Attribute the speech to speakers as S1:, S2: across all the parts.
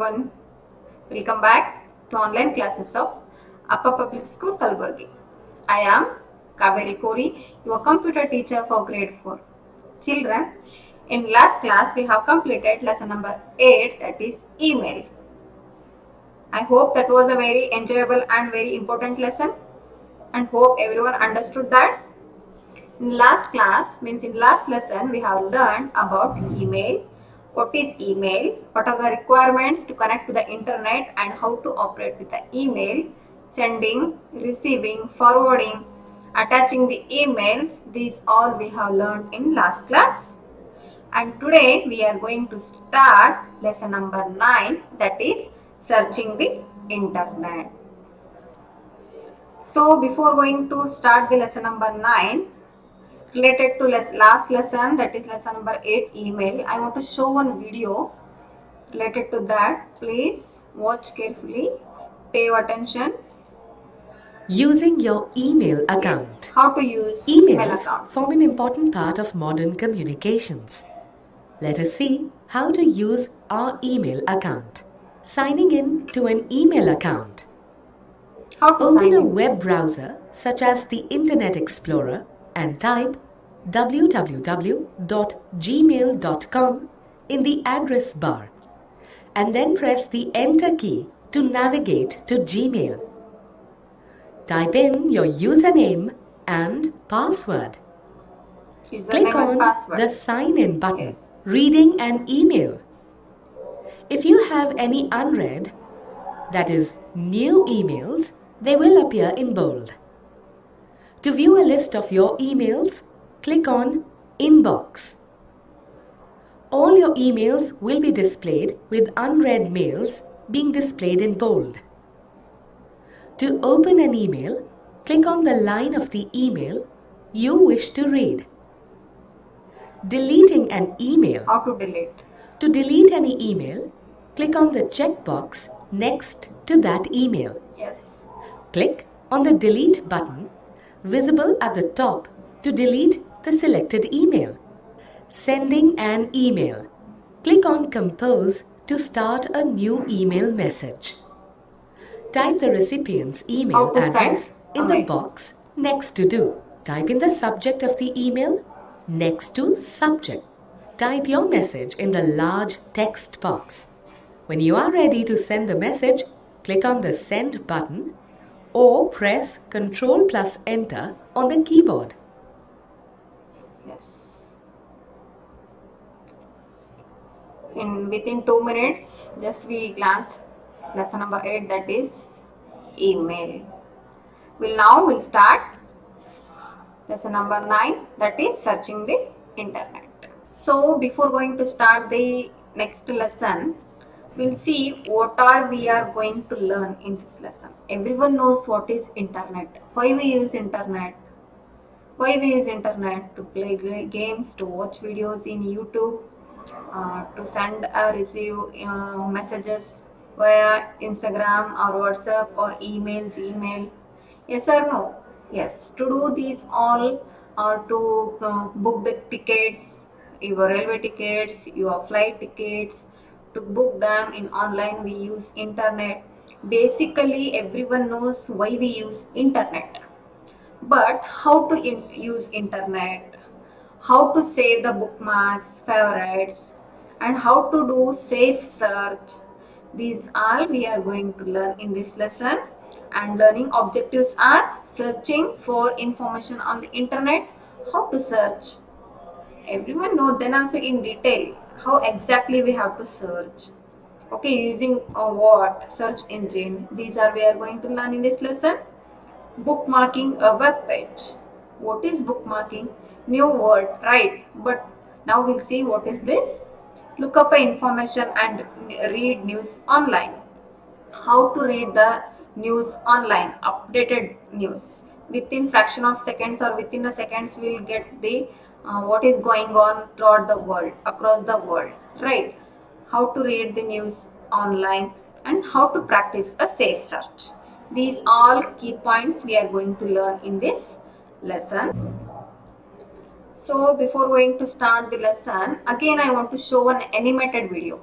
S1: everyone. Welcome back to online classes of Upper Public School Kalburgi. I am Kaveri Kori, your computer teacher for grade 4. Children, in last class we have completed lesson number 8, that is email. I hope that was a very enjoyable and very important lesson and hope everyone understood that. In last lesson we have learned about email. What is email? What are the requirements to connect to the internet and how to operate with the email? Sending, receiving, forwarding, attaching the emails. These all we have learned in last class. And today we are going to start lesson number 9, that is searching the internet. So before going to start the lesson number 9, related to last lesson, that is lesson number 8 email, I want to show one video related to that. Please watch carefully, pay attention.
S2: Using your email account.
S1: Yes, how to use email
S2: Emails
S1: account.
S2: form an important part of modern communications. Let us see how to use our email account. Signing in to an email account.
S1: How to
S2: Open
S1: sign
S2: a
S1: in?
S2: web browser such as the Internet Explorer and type www.gmail.com in the address bar and then press the Enter key to navigate to Gmail. Type in your username and password.
S1: Username
S2: Click
S1: and
S2: on
S1: password.
S2: the Sign In button,
S1: Yes.
S2: Reading an email. If you have any unread, that is new emails, they will appear in bold. To view a list of your emails, click on Inbox. All your emails will be displayed with unread mails being displayed in bold. To open an email, click on the line of the email you wish to read. Deleting an email.
S1: How to delete?
S2: To delete any email, click on the checkbox next to that email.
S1: Yes.
S2: Click on the Delete button visible at the top to delete the selected email. Sending an email. Click on Compose to start a new email message. Type the recipient's email
S1: How to send
S2: address in
S1: a
S2: the
S1: mail?
S2: box next to Do. Type in the subject of the email next to Subject. Type your message in the large text box. When you are ready to send the message, click on the Send button or press Ctrl plus Enter on the keyboard.
S1: Yes. Within 2 minutes, just we glanced lesson number 8, that is email. We'll start lesson number 9, that is searching the internet. So before going to start the next lesson, we'll see what are we are going to learn in this lesson. Everyone knows what is internet. Why we use internet? Why we use internet? To play games, to watch videos in YouTube, to send or receive messages via Instagram or WhatsApp or email, Gmail. Yes or no? Yes. To do these all, or to book the tickets, your railway tickets, your flight tickets, to book them in online, we use internet. Basically, everyone knows why we use internet. But how to use internet, how to save the bookmarks, favorites, and how to do safe search, these all we are going to learn in this lesson. And learning objectives are searching for information on the internet, how to search. Everyone know then also in detail how exactly we have to search. Okay, using what search engine, these are we are going to learn in this lesson. Bookmarking a web page. What is bookmarking? New word, right? But now we'll see what is this. Look up information and read news online. How to read the news online, updated news. Within fraction of seconds or within a seconds, we'll get the what is going on throughout the world, across the world, right? How to read the news online and how to practice a safe search. These all key points we are going to learn in this lesson. So before going to start the lesson, again I want to show an animated video.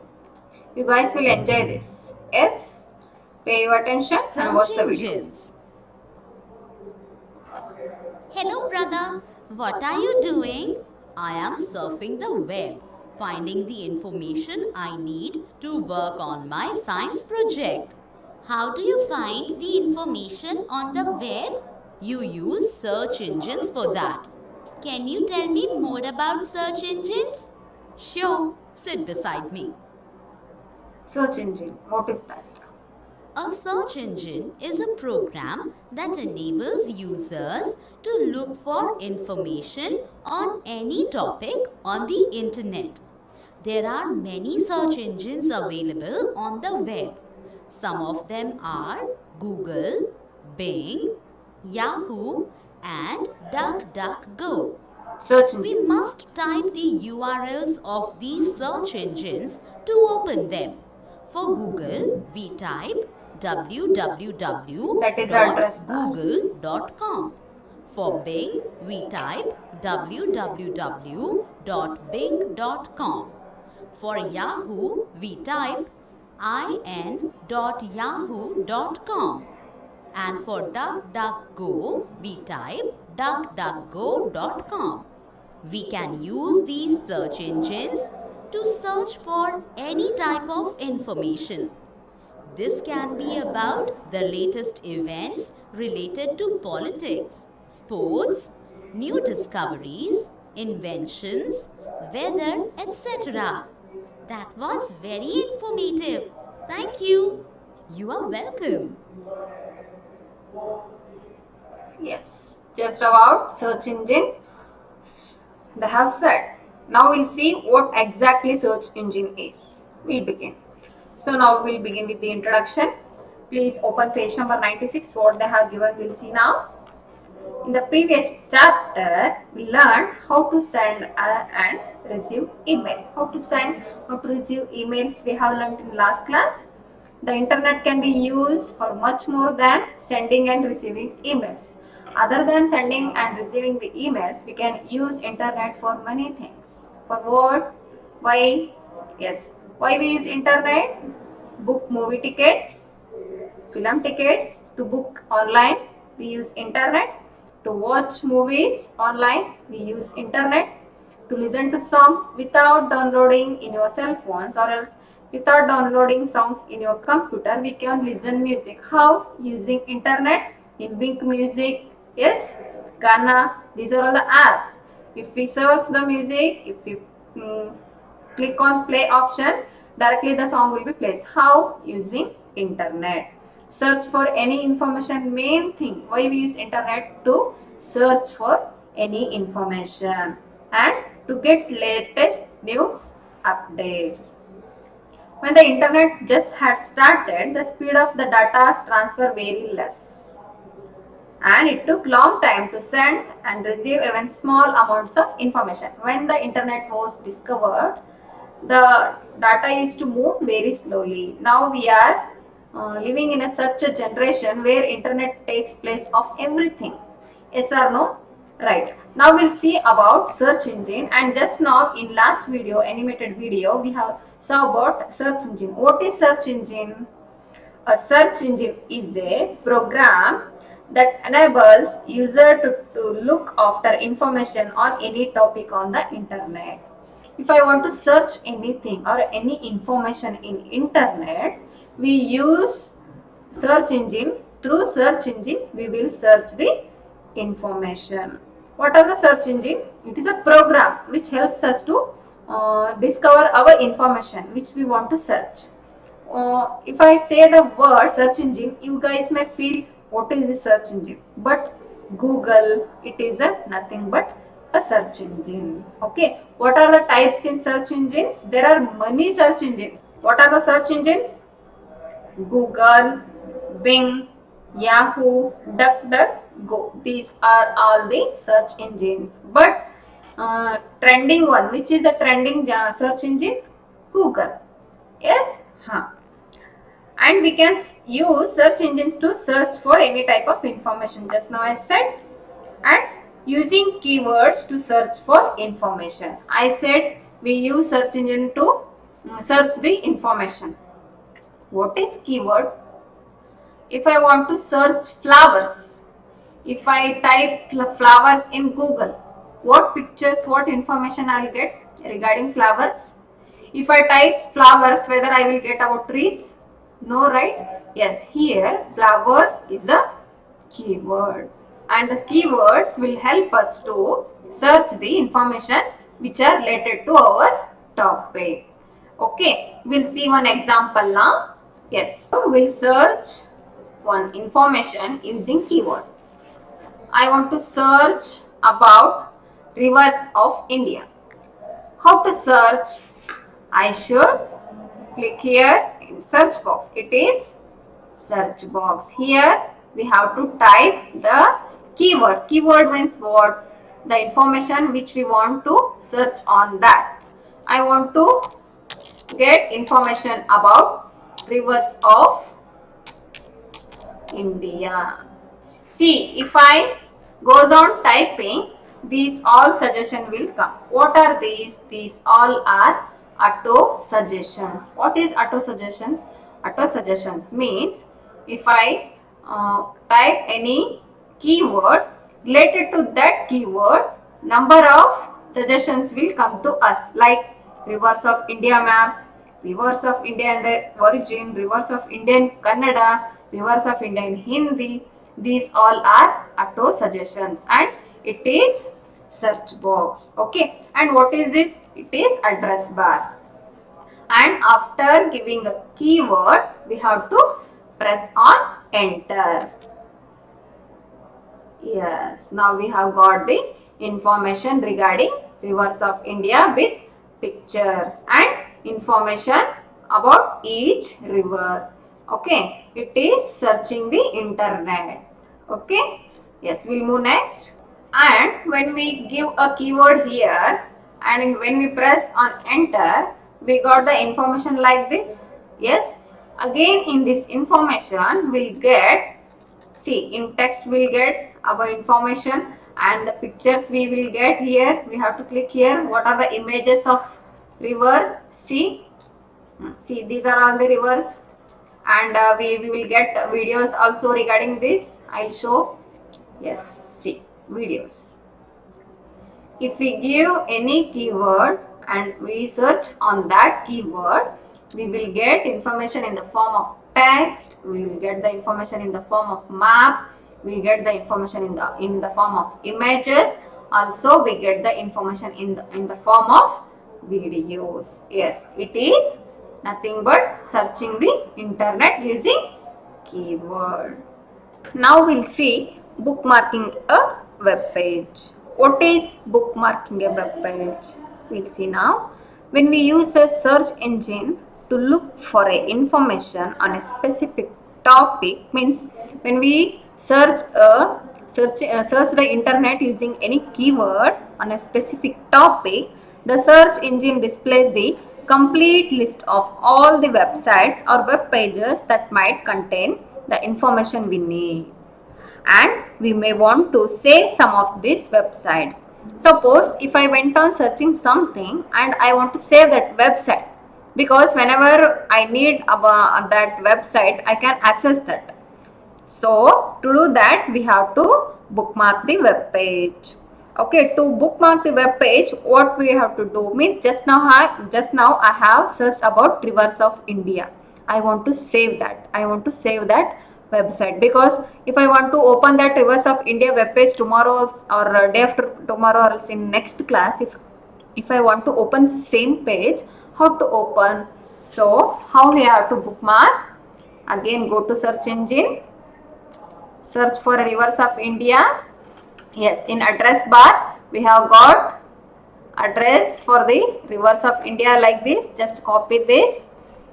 S1: You guys will enjoy this. Yes? Pay your attention and watch
S3: Search
S1: the video.
S3: engines. Hello, brother. What are you doing? I am surfing the web, finding the information I need to work on my science project. How do you find the information on the web? You use search engines for that. Can you tell me more about search engines? Sure, sit beside me.
S1: Search engine. What is that?
S3: A search engine is a program that enables users to look for information on any topic on the internet. There are many search engines available on the web. Some of them are Google, Bing, Yahoo, and DuckDuckGo.
S1: Search
S3: We
S1: engines.
S3: must type the URLs of these search engines to open them. For Google, we type
S1: That is our address bar.
S3: www.google.com. For Bing, we type www.bing.com. For Yahoo, we type in.yahoo.com. And for DuckDuckGo, we type duckduckgo.com. We can use these search engines to search for any type of information. This can be about the latest events related to politics, sports, new discoveries, inventions, weather, etc. That was very informative. Thank you. You are welcome.
S1: Yes. Just about search engine. They have said. Now we'll see what exactly search engine is. We'll begin. So now we'll begin with the introduction. Please open page number 96. What they have given we'll see now. In the previous chapter, we learned how to send and receive email. How to send, how to receive emails we have learned in last class. The internet can be used for much more than sending and receiving emails. Other than sending and receiving the emails, we can use internet for many things. For what? Why? Yes. Why we use internet? Book movie tickets, film tickets, to book online, we use internet. To watch movies online, we use internet. To listen to songs without downloading in your cell phones or else without downloading songs in your computer, we can listen music. How? Using internet in Wink Music, yes, Ghana, these are all the apps. If we search the music, if we click on play option, directly the song will be played. How? Using internet. Search for any information, main thing why we use internet, to search for any information and to get latest news updates. When the internet just had started, the speed of the data transfer very less, and it took long time to send and receive even small amounts of information. When the internet was discovered, the data used to move very slowly. Now we are living in such a generation where internet takes place of everything. Yes or no? Right. Now we'll see about search engine, and just now in last video, animated video, we have saw about search engine. What is search engine? A search engine is a program that enables user to look after information on any topic on the internet. If I want to search anything or any information in internet, we use search engine. Through search engine, we will search the information. What are the search engine? It is a program which helps us to discover our information which we want to search. If I say the word search engine, you guys may feel what is the search engine, but Google, it is nothing but a search engine. Okay, what are the types in search engines? There are many search engines. What are the search engines? Google, Bing, Yahoo, DuckDuckGo. These are all the search engines. But trending one, which is the trending search engine? Google. Yes? Huh. And we can use search engines to search for any type of information. Just now I said. And using keywords to search for information. I said we use search engine to search the information. What is keyword? If I want to search flowers, if I type flowers in Google, what pictures, what information I'll get regarding flowers? If I type flowers, whether I will get about trees? No, right? Yes, here flowers is a keyword, and the keywords will help us to search the information which are related to our topic. Okay, we'll see one example now. Yes, so we'll search one information using keyword. I want to search about rivers of India. How to search? I should click here in search box. It is search box. Here we have to type the keyword. Keyword means what? The information which we want to search on that. I want to get information about rivers of India. See, if I goes on typing, these all suggestion will come. What are these? These all are auto suggestions. What is auto suggestions? Auto suggestions means if I type any keyword related to that keyword, number of suggestions will come to us, like rivers of India map, rivers of India and the origin, rivers of India in Kannada, rivers of India in Hindi. These all are auto suggestions, and it is search box. Okay, and what is this? It is address bar. And after giving a keyword, we have to press on enter. Yes, now we have got the information regarding rivers of India with pictures and information about each river. Okay, it is searching the internet. Okay, yes, we'll move next. And when we give a keyword here and when we press on enter, we got the information like this. Yes, again in this information we'll get, see, in text we'll get our information, and the pictures we will get here. We have to click here. What are the images of river? See, these are all the rivers, and we will get videos also regarding this. I'll show. Yes, see, videos. If we give any keyword and we search on that keyword, we will get information in the form of text, we will get the information in the form of map, we get the information in the form of images, also we get the information in the form of videos. Yes, it is nothing but searching the internet using keyword. Now we'll see bookmarking a web page. What is bookmarking a web page? We'll see now. When we use a search engine to look for a information on a specific topic, means when we search the internet using any keyword on a specific topic, the search engine displays the complete list of all the websites or web pages that might contain the information we need, and we may want to save some of these websites. Suppose if I went on searching something and I want to save that website, because whenever I need that website, I can access that. So to do that, we have to bookmark the web page. Okay, to bookmark the web page, what we have to do means just now I have searched about rivers of India. I want to save that. Website, because if I want to open that rivers of India web page tomorrow or day after tomorrow or else in next class, if I want to open same page, how to open? So how we have to bookmark? Again, go to search engine, search for rivers of India. Yes, in address bar we have got address for the rivers of India like this. Just copy this.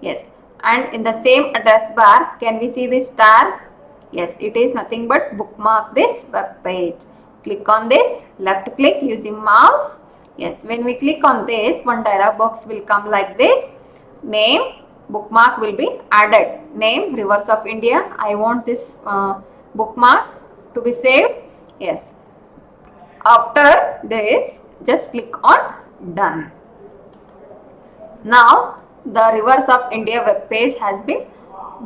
S1: Yes, and in the same address bar, can we see this star? Yes, it is nothing but bookmark this web page. Click on this, left click using mouse. Yes, when we click on this, one dialog box will come like this. Name, bookmark will be added. Name, rivers of India. I want this bookmark to be saved. Yes. After this, just click on done. Now The Rivers of India web page has been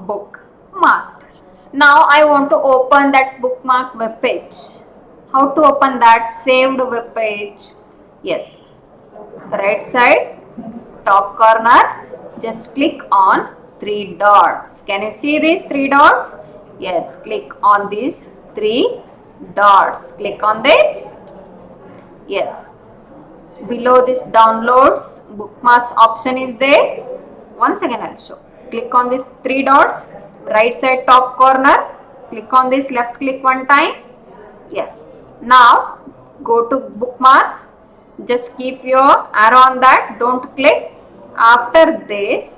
S1: bookmarked. Now I want to open that bookmark web page. How to open that saved web page? Yes, right side top corner, just click on three dots. Can you see these three dots? Yes, click on these three dots. Click on this. Yes, below this downloads bookmarks option is there. Once again I'll show. Click on these three dots, right side top corner, click on this, left click one time. Yes, now go to bookmarks, just keep your arrow on that, don't click. After this,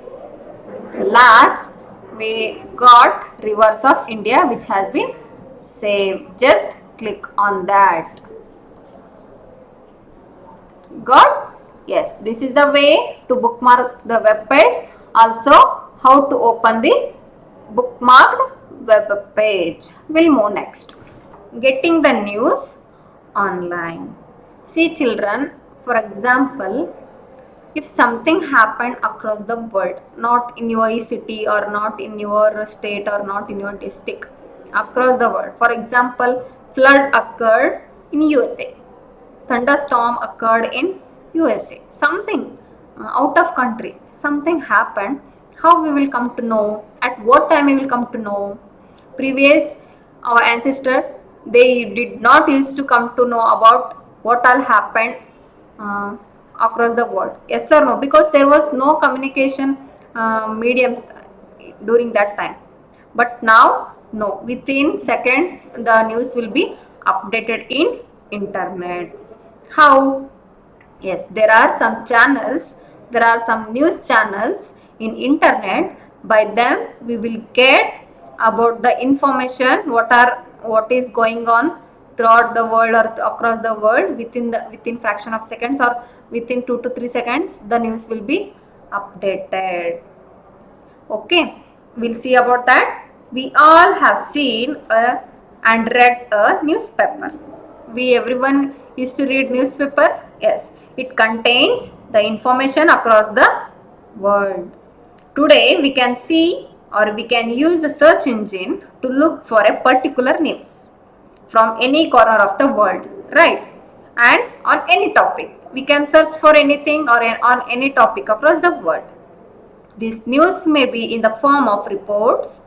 S1: last we got Rivers of India which has been saved. Just click on that. Got? Yes, this is the way to bookmark the web page. Also, how to open the bookmarked web page. We'll move next. Getting the news online. See children, for example, if something happened across the world, not in your city or not in your state or not in your district, across the world. For example, flood occurred in USA. Thunderstorm occurred in USA. Something out of country, something happened. How we will come to know? At what time we will come to know? Previous our ancestor, they did not used to come to know about what all happened across the world. Yes or no? Because there was no communication mediums during that time. But now, no. Within seconds, the news will be updated in internet. How? Yes, there are some channels, there are some news channels in internet. By them we will get about the information what is going on throughout the world or across the world within fraction of seconds or within 2 to 3 seconds the news will be updated. Okay, we'll see about that. We all have seen and read a newspaper. Everyone used to read newspaper. Yes, it contains the information across the world. Today we can see or we can use the search engine to look for a particular news from any corner of the world, right? And on any topic. We can search for anything or on any topic across the world. This news may be in the form of reports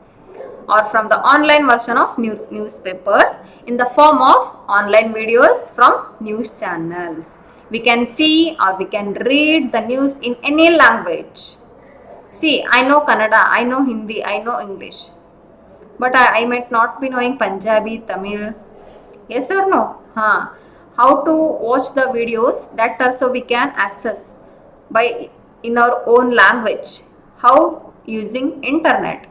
S1: or from the online version of newspapers, in the form of online videos from news channels. We can see or we can read the news in any language. See, I know Kannada, I know Hindi, I know English. But I might not be knowing Punjabi, Tamil. Yes or no? How to watch the videos, that also we can access by in our own language. How? Using internet.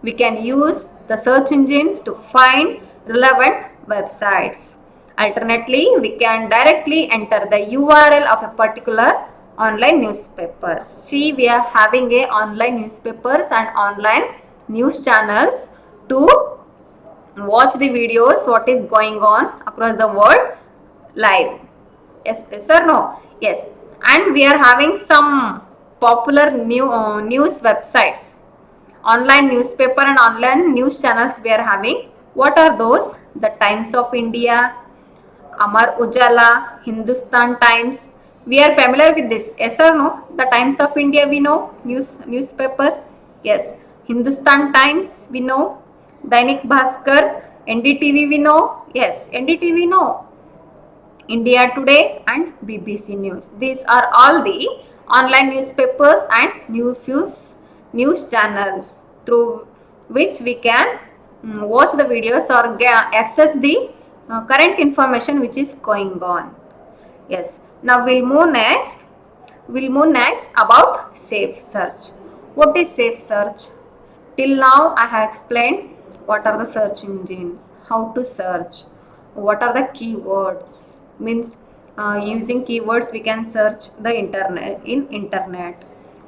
S1: We can use the search engines to find relevant websites. Alternately, we can directly enter the URL of a particular online newspaper. See, we are having a online newspapers and online news channels to watch the videos what is going on across the world live. Yes or no? Yes. And we are having some popular news websites, online newspaper and online news channels we are having. What are those? The Times of India, Amar Ujala, Hindustan Times. We are familiar with this. Yes or no? The Times of India we know, newspaper. Yes. Hindustan Times we know. Dainik Bhaskar, NDTV we know. Yes, NDTV know. India Today and BBC News. These are all the online newspapers and news channels through which we can watch the videos or access the current information which is going on. Yes. Now we'll move next. About safe search. What is safe search? Till now I have explained what are the search engines, how to search, what are the keywords. Means using keywords we can search the internet.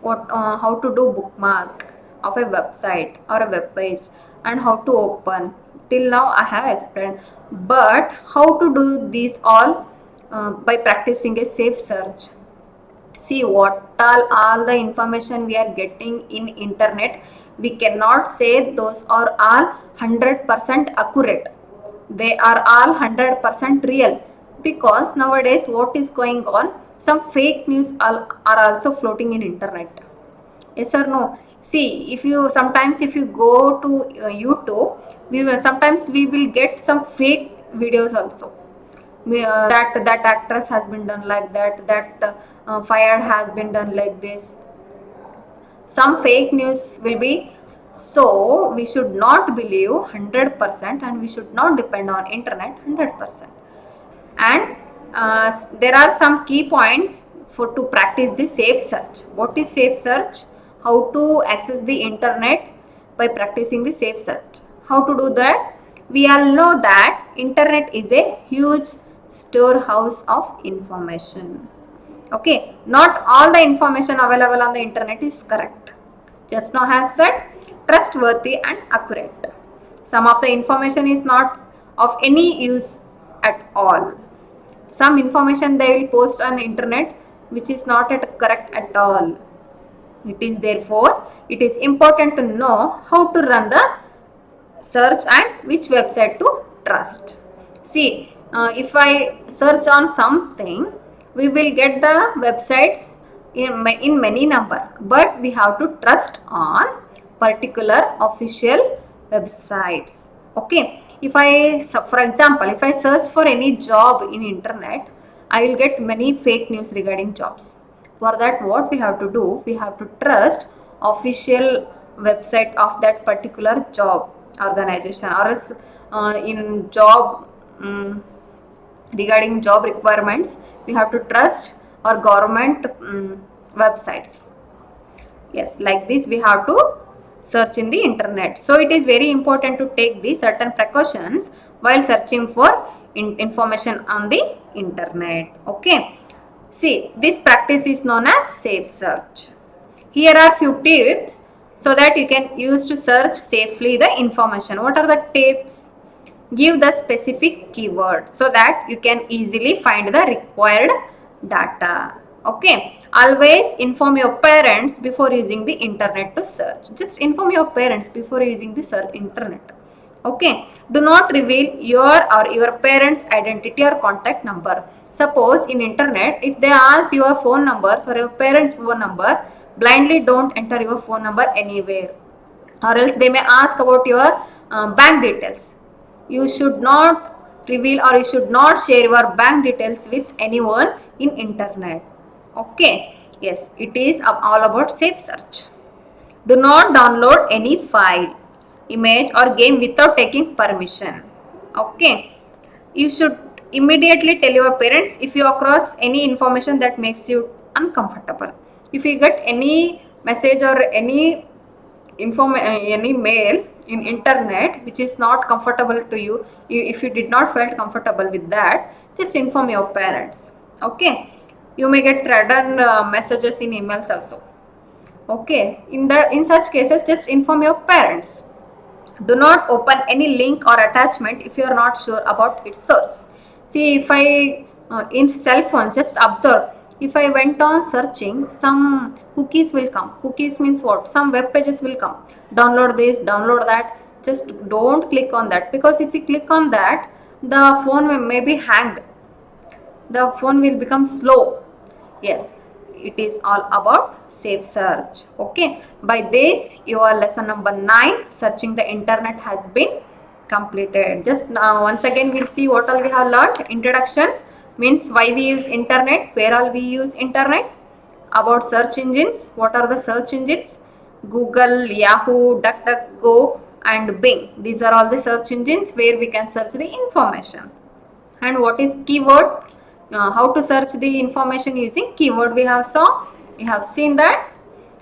S1: How to do bookmark of a website or a web page and how to open. Till now I have explained. But how to do these all by practicing a safe search. See what all the information we are getting in internet, we cannot say those are all 100% accurate. They are all 100% real, because nowadays what is going on, some fake news are also floating in internet. Yes or no? See, if you sometimes if you go to YouTube, sometimes we will get some fake videos also. That actress has been done like that, fire has been done like this. Some fake news will be. So we should not believe 100%, and we should not depend on internet 100%. And there are some key points for to practice the safe search. What is safe search? How to access the internet by practicing the safe search. How to do that? We all know that internet is a huge storehouse of information. Okay, not all the information available on the internet is correct. Just now I have said trustworthy and accurate. Some of the information is not of any use at all. Some information they will post on internet which is not correct at all. It is important to know how to run the search and which website to trust. See, if I search on something, we will get the websites in many number, but we have to trust on particular official websites. Okay, for example, if I search for any job in internet, I will get many fake news regarding jobs. For that, what we have to do, we have to trust official website of that particular job organization, or else in job regarding job requirements, we have to trust our government websites. Yes, like this we have to search in the internet. So it is very important to take the certain precautions while searching for information on the internet. Okay, see, this practice is known as safe search. Here are few tips so that you can use to search safely the information. What are the tips? Give the specific keyword so that you can easily find the required data. Okay, always inform your parents before using the internet to search. Just inform your parents before using the search internet. Okay, do not reveal your parents' identity or contact number. Suppose in internet, if they ask your phone number or your parents' phone number, blindly don't enter your phone number anywhere, or else they may ask about your bank details. You should not reveal or you should not share your bank details with anyone in internet. Okay, yes, it is all about safe search. Do not download any file, image or game without taking permission. Okay, you should immediately tell your parents if you across any information that makes you uncomfortable. If you get any message or any mail in internet which is not comfortable to you, if you did not felt comfortable with that, just inform your parents. Okay, you may get threatened messages in emails also. Okay, in such cases, just inform your parents. Do not open any link or attachment if you are not sure about its source. See, if I in cell phone, just observe, if I went on searching, some cookies will come. Cookies means what? Some web pages will come. Download this, download that. Just don't click on that, because if you click on that, the phone may be hanged. The phone will become slow. Yes, it is all about safe search. Okay, by this your lesson number 9, searching the internet, has been completed. Just now once again we'll see what all we have learned. Introduction means why we use internet, where all we use internet. About search engines, what are the search engines? Google, Yahoo, DuckDuckGo and Bing. These are all the search engines where we can search the information. And what is keyword? How to search the information using keyword we have seen that.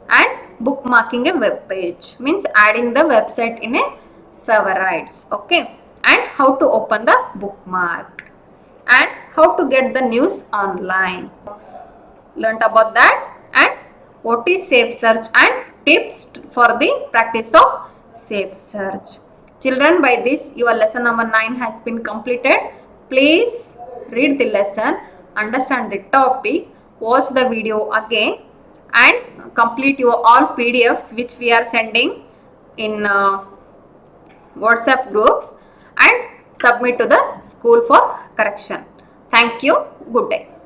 S1: And bookmarking a web page means adding the website in a favorites. Okay, and how to open the bookmark, and how to get the news online. Learned about that. And what is safe search and tips for the practice of safe search. Children, by this your lesson number 9 has been completed. Please read the lesson, understand the topic, watch the video again and complete your all PDFs which we are sending in WhatsApp groups and submit to the school for correction. Thank you. Good day.